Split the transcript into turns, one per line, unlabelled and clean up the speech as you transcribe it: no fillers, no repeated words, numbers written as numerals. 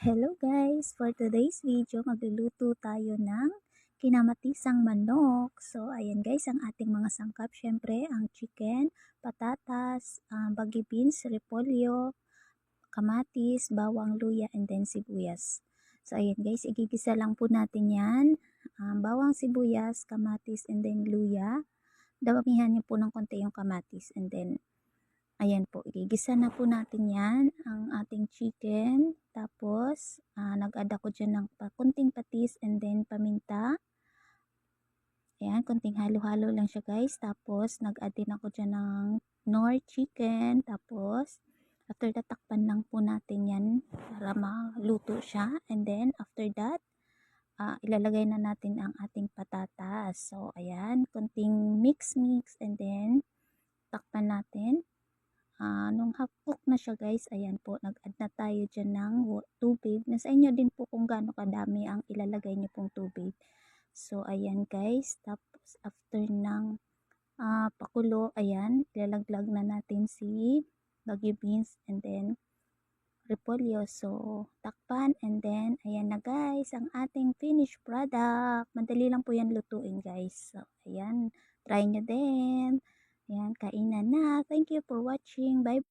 Hello guys! For today's video, magluluto tayo ng kinamatisang manok. So, ayan guys, ang ating mga sangkap, syempre, ang chicken, patatas, baggy beans, repolyo, kamatis, bawang, luya, and then sibuyas. So, ayan guys, igigisa lang po natin yan. Bawang, sibuyas, kamatis, and then luya. Damihan niyo po ng konti yung kamatis, and then ayan po, igigisa na po natin yan, ang ating chicken. Tapos, nag-add ako dyan ng kunting patis and then paminta. Ayan, kunting halo-halo lang siya guys. Tapos, nag-add din ako dyan ng Knorr chicken. Tapos, after that, takpan lang po natin yan para maluto siya. And then, after that, ilalagay na natin ang ating patatas. So, ayan, kunting mix and then, takpan natin. Nung half cook na siya guys, ayan po, nag-add na tayo dyan ng tubig. Nasa inyo din po kung gaano kadami ang ilalagay niyo pong tubig. So, ayan guys. Tapos, after ng pakulo, ayan, ilalaglag na natin si baggy beans and then repolyo. So, takpan and then, ayan na guys, ang ating finished product. Madali lang po yan lutuin guys. So, ayan, try nyo din. Ayan, kainan na. Thank you for watching. Bye.